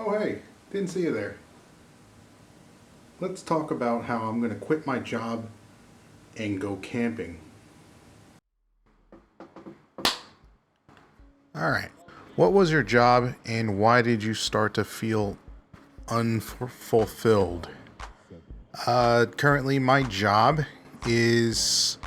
Oh, hey, didn't see you there. Let's talk about how I'm going to quit my job and go camping. All right. What was your job and why did you start to feel unfulfilled? Currently, my job is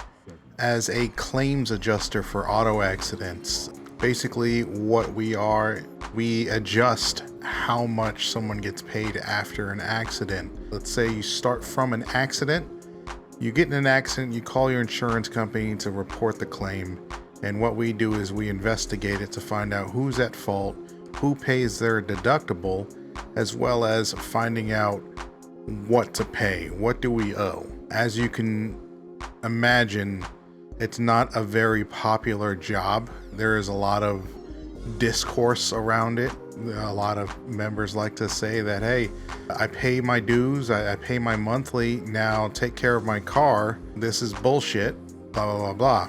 as a claims adjuster for auto accidents. Basically, what we are, we adjust how much someone gets paid after an accident. Let's say you start from an accident, you get in an accident, you call your insurance company to report the claim, and what we do is we investigate it to find out who's at fault, who pays their deductible, as well as finding out what to pay, what do we owe. As you can imagine, it's not a very popular job. There is a lot of discourse around it. A lot of members like to say that, hey, I pay my dues, I pay my monthly, now take care of my car. This is bullshit, blah, blah, blah, blah.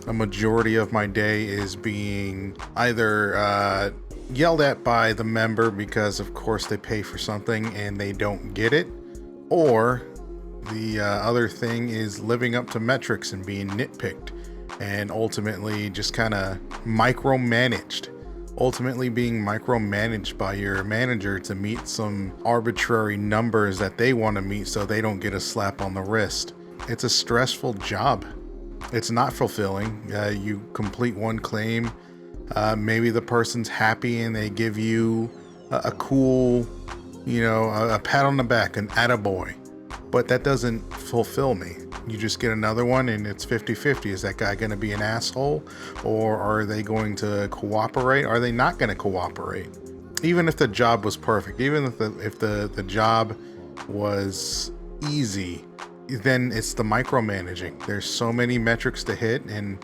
A majority of my day is being either yelled at by the member because, of course, they pay for something and they don't get it, or the other thing is living up to metrics and being nitpicked and ultimately just kind of micromanaged. Ultimately being micromanaged by your manager to meet some arbitrary numbers that they want to meet so they don't get a slap on the wrist. It's a stressful job. It's not fulfilling. You complete one claim, maybe the person's happy and they give you a cool, a pat on the back, an attaboy. But that doesn't fulfill me. You just get another one and it's 50-50. Is that guy going to be an asshole, or are they going to cooperate? Are they not going to cooperate? Even if the job was perfect, even if the job was easy, then it's the micromanaging. There's so many metrics to hit and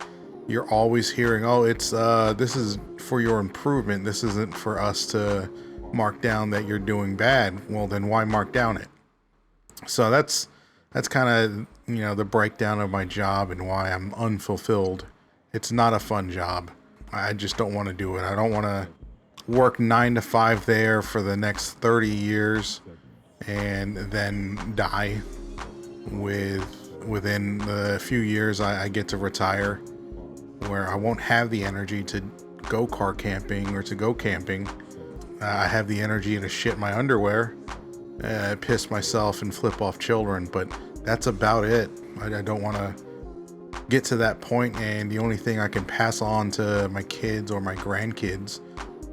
you're always hearing, oh, it's this is for your improvement. This isn't for us to mark down that you're doing bad. Well, then why mark down it? So that's kind of, the breakdown of my job and why I'm unfulfilled. It's not a fun job. I just don't want to do it. I don't want to work 9 to 5 there for the next 30 years and then die within a few years. I get to retire where I won't have the energy to go car camping or to go camping. I have the energy to shit my underwear, piss myself and flip off children, but that's about it. I don't want to get to that point, and the only thing I can pass on to my kids or my grandkids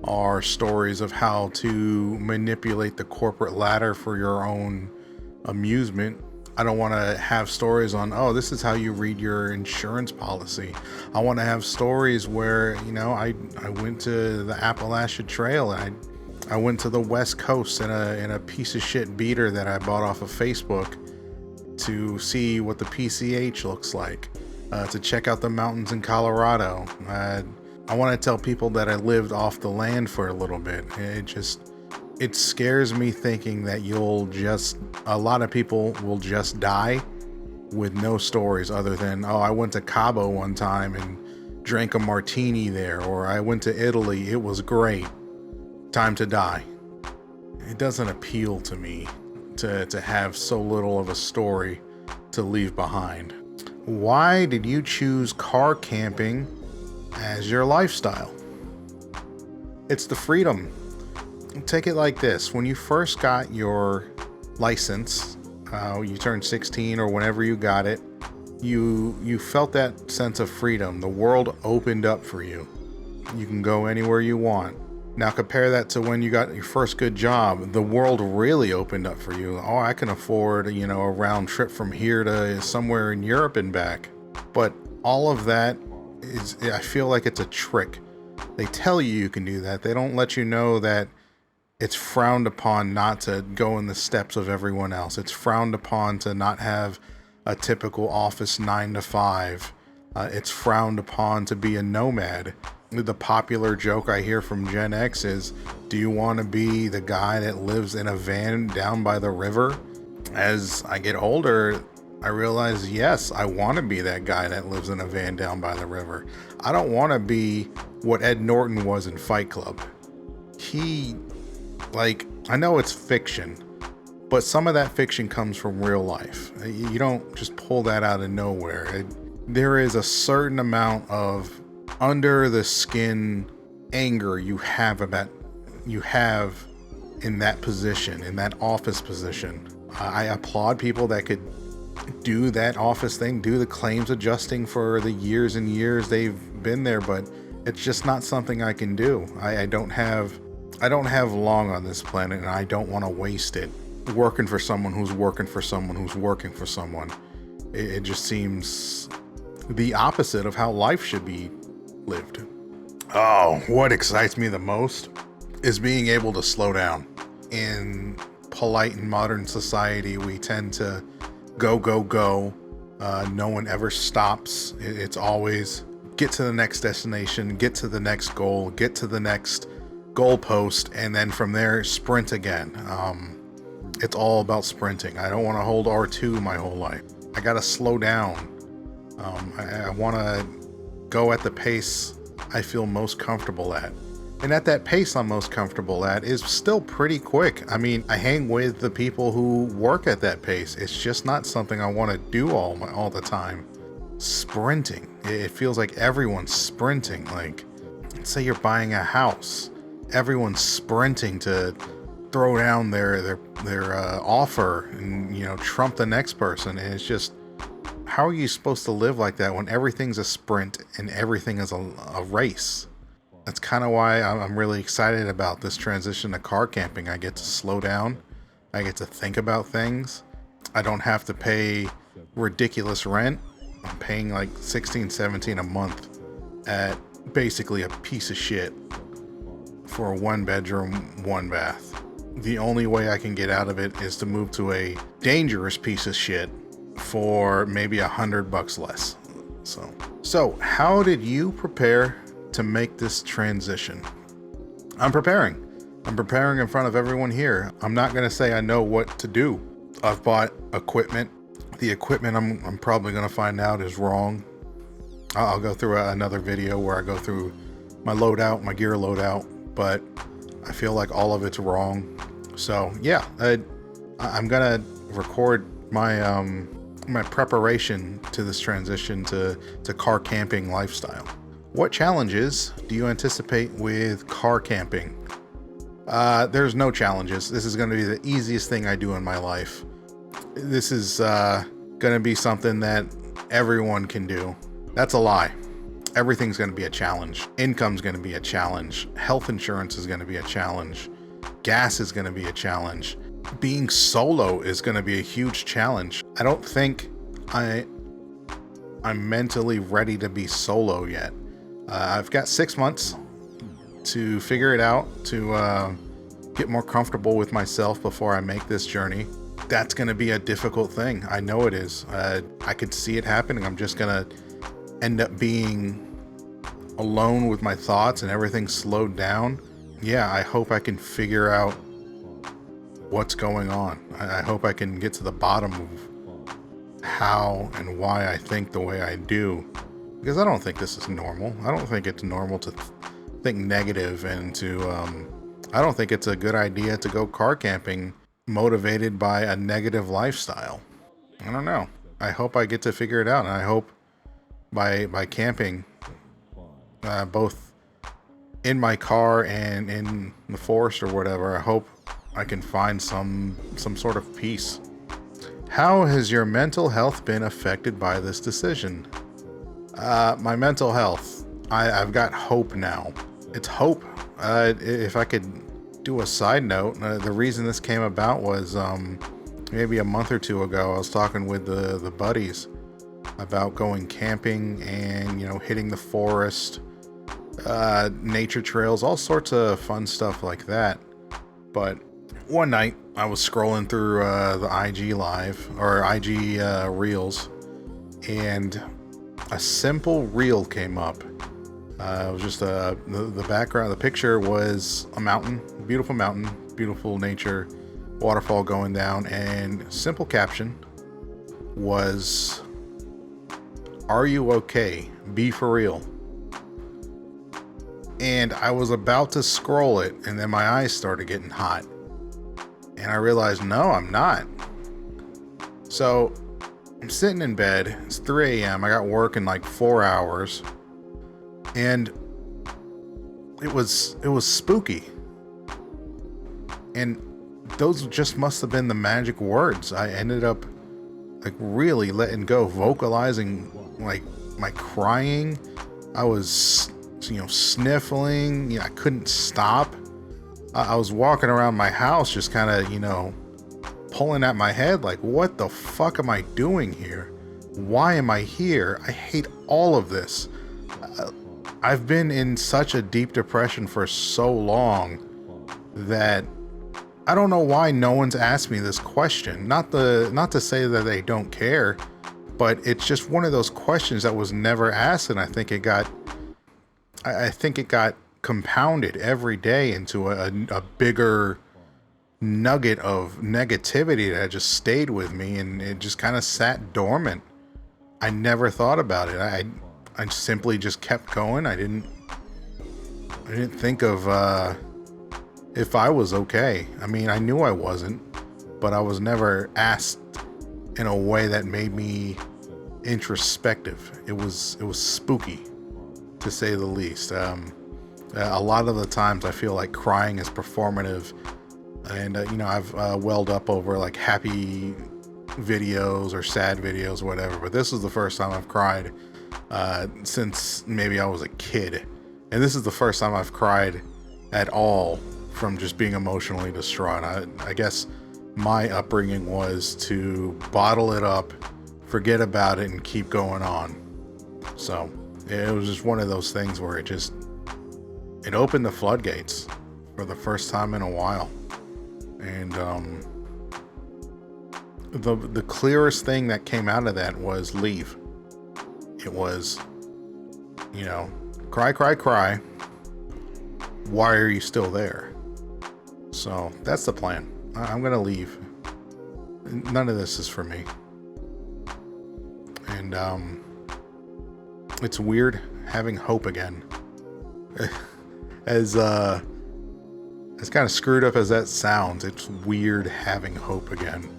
are stories of how to manipulate the corporate ladder for your own amusement. I don't want to have stories on, oh, this is how you read your insurance policy. I want to have stories where, I went to the Appalachia Trail and I went to the West Coast in a piece of shit beater that I bought off of Facebook to see what the PCH looks like, to check out the mountains in Colorado. I want to tell people that I lived off the land for a little bit. It scares me thinking that a lot of people will just die with no stories other than, oh, I went to Cabo one time and drank a martini there, or I went to Italy, it was great. Time to die. It doesn't appeal to me to have so little of a story to leave behind. Why did you choose car camping as your lifestyle? It's the freedom. Take it like this. When you first got your license, you turned 16 or whenever you got it, you felt that sense of freedom. The world opened up for you. You can go anywhere you want. Now compare that to when you got your first good job. The world really opened up for you. Oh, I can afford, a round trip from here to somewhere in Europe and back. But all of that I feel like it's a trick. They tell you can do that. They don't let you know that it's frowned upon not to go in the steps of everyone else. It's frowned upon to not have a typical office 9 to 5. It's frowned upon to be a nomad. The popular joke I hear from Gen X is, do you want to be the guy that lives in a van down by the river? As I get older, I realize, yes, I want to be that guy that lives in a van down by the river. I don't want to be what Ed Norton was in Fight Club. He Like, I know it's fiction, but some of that fiction comes from real life. You don't just pull that out of nowhere. There is a certain amount of under the skin anger you have in that position, in that office position. I applaud people that could do that office thing, do the claims adjusting for the years and years they've been there, but it's just not something I can do. I don't have long on this planet, and I don't want to waste it working for someone who's working for someone who's working for someone. It just seems the opposite of how life should be lived. Oh, what excites me the most is being able to slow down. In polite and modern society, we tend to go, go, go. No one ever stops. It's always get to the next destination, get to the next goal, get to the next goalpost, and then from there, sprint again. It's all about sprinting. I don't want to hold R2 my whole life. I got to slow down. I want to go at the pace I feel most comfortable at. And at that pace I'm most comfortable at is still pretty quick. I mean, I hang with the people who work at that pace. It's just not something I want to do all the time. Sprinting. It feels like everyone's sprinting. Like, let's say you're buying a house. Everyone's sprinting to throw down their offer and, you know, trump the next person. And it's just, how are you supposed to live like that when everything's a sprint and everything is a race? That's kind of why I'm really excited about this transition to car camping. I get to slow down. I get to think about things. I don't have to pay ridiculous rent. I'm paying like $16, $17 a month at basically a piece of shit for a 1-bedroom, 1-bath. The only way I can get out of it is to move to a dangerous piece of shit for maybe $100 less. So how did you prepare to make this transition? I'm preparing in front of everyone here. I'm not going to say I know what to do. I've bought equipment. The equipment I'm probably going to find out is wrong. I'll go through another video where I go through my loadout, my gear loadout, but I feel like all of it's wrong. So yeah, I'm going to record my my preparation to this transition to car camping lifestyle. What challenges do you anticipate with car camping? There's no challenges. This is going to be the easiest thing I do in my life. This is going to be something that everyone can do. That's a lie. Everything's going to be a challenge. Income's going to be a challenge. Health insurance is going to be a challenge. Gas is going to be a challenge. Being solo is going to be a huge challenge. I don't think I'm mentally ready to be solo yet. I've got 6 months to figure it out, to get more comfortable with myself before I make this journey. That's going to be a difficult thing. I know it is. I could see it happening. I'm just going to end up being alone with my thoughts and everything slowed down. Yeah, I hope I can figure out what's going on. I hope I can get to the bottom of how and why I think the way I do. Because I don't think this is normal. I don't think it's normal to think negative and to, I don't think it's a good idea to go car camping motivated by a negative lifestyle. I don't know. I hope I get to figure it out. And I hope by camping, both in my car and in the forest or whatever, I hope I can find some sort of peace. How has your mental health been affected by this decision? My mental health, I've got hope now. It's hope. If I could do a side note, the reason this came about was maybe a month or two ago, I was talking with the buddies about going camping and, you know, hitting the forest, nature trails, all sorts of fun stuff like that. But one night I was scrolling through the IG Live or IG Reels, and a simple reel came up. It was just the background. The picture was a mountain, beautiful nature, waterfall going down, and simple caption was, "Are you okay? Be for real." and I was about to scroll it, and then my eyes started getting hot. And I realized, no, I'm not. So I'm sitting in bed. It's 3 a.m. I got work in like 4 hours. And it was spooky. And those just must have been the magic words. I ended up like really letting go, vocalizing like my crying. I was, sniffling. I couldn't stop. I was walking around my house just kind of, pulling at my head like, what the fuck am I doing here? Why am I here? I hate all of this. I've been in such a deep depression for so long that I don't know why no one's asked me this question. Not to say that they don't care, but it's just one of those questions that was never asked, and I think it got compounded every day into a bigger nugget of negativity that just stayed with me, and it just kind of sat dormant. I never thought about it. I simply just kept going. I didn't think of if I was okay. I mean, I knew I wasn't, but I was never asked in a way that made me introspective. It was spooky, to say the least. A lot of the times I feel like crying is performative, and I've welled up over like happy videos or sad videos or whatever, but this is the first time I've cried since maybe I was a kid, and this is the first time I've cried at all from just being emotionally distraught. I guess my upbringing was to bottle it up, forget about it, and keep going on. So it was just one of those things where it opened the floodgates for the first time in a while. And the clearest thing that came out of that was leave. It was, cry. Why are you still there? So that's the plan. I'm gonna leave. None of this is for me. And it's weird having hope again. As kind of screwed up as that sounds, it's weird having hope again.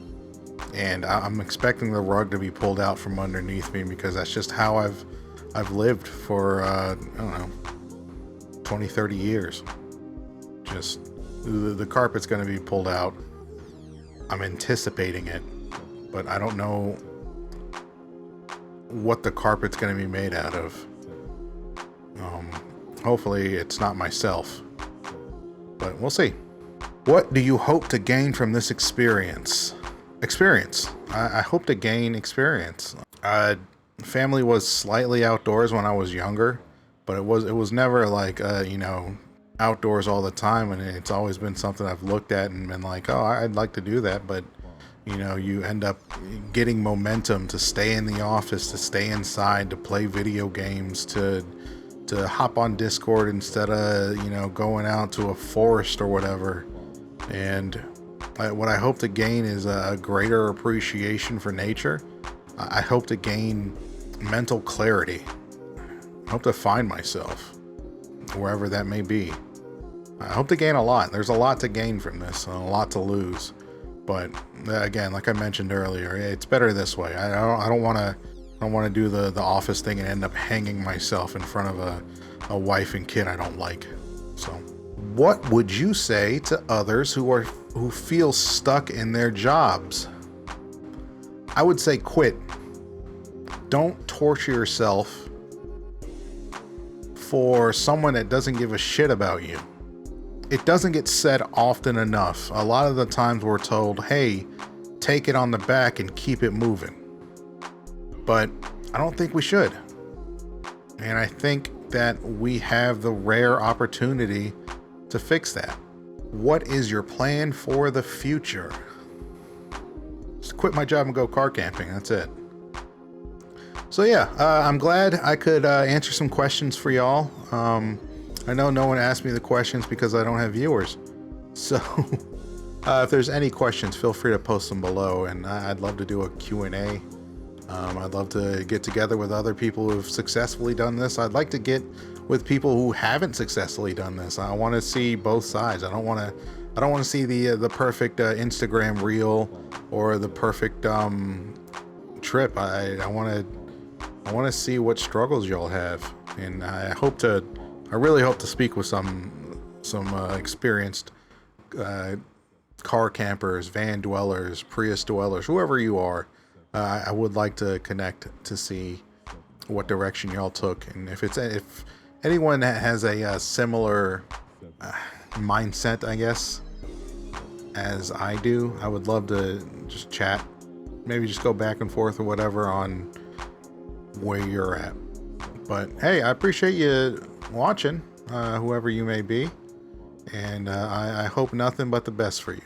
And I'm expecting the rug to be pulled out from underneath me, because that's just how I've lived for I don't know, 20, 30 years. Just the carpet's going to be pulled out. I'm anticipating it, but I don't know what the carpet's going to be made out of. Hopefully it's not myself, but we'll see. What do you hope to gain from this experience? I hope to gain experience. Family was slightly outdoors when I was younger, but it was never like outdoors all the time, and it's always been something I've looked at and been like, oh, I'd like to do that, but you end up getting momentum to stay in the office, to stay inside, to play video games, to hop on Discord instead of going out to a forest or whatever. And what I hope to gain is a greater appreciation for nature. I hope to gain mental clarity. I hope to find myself wherever that may be. I hope to gain a lot. There's a lot to gain from this and a lot to lose. But again, like I mentioned earlier, it's better this way. I don't want to do the office thing and end up hanging myself in front of a wife and kid I don't like. So, what would you say to others who feel stuck in their jobs? I would say quit. Don't torture yourself for someone that doesn't give a shit about you. It doesn't get said often enough. A lot of the times we're told, hey, take it on the back and keep it moving. But I don't think we should. And I think that we have the rare opportunity to fix that. What is your plan for the future? Just quit my job and go car camping. That's it. So yeah, I'm glad I could answer some questions for y'all. I know no one asked me the questions because I don't have viewers. So if there's any questions, feel free to post them below, and I'd love to do a Q&A I'd love to get together with other people who've successfully done this. I'd like to get with people who haven't successfully done this. I want to see both sides. I don't want to see the perfect Instagram reel or the perfect trip. I want to see what struggles y'all have, and I really hope to speak with some experienced car campers, van dwellers, Prius dwellers, whoever you are. I would like to connect to see what direction y'all took, and if anyone that has a similar mindset, I guess, as I do, I would love to just chat, maybe just go back and forth or whatever on where you're at. But hey, I appreciate you watching, whoever you may be, and I hope nothing but the best for you.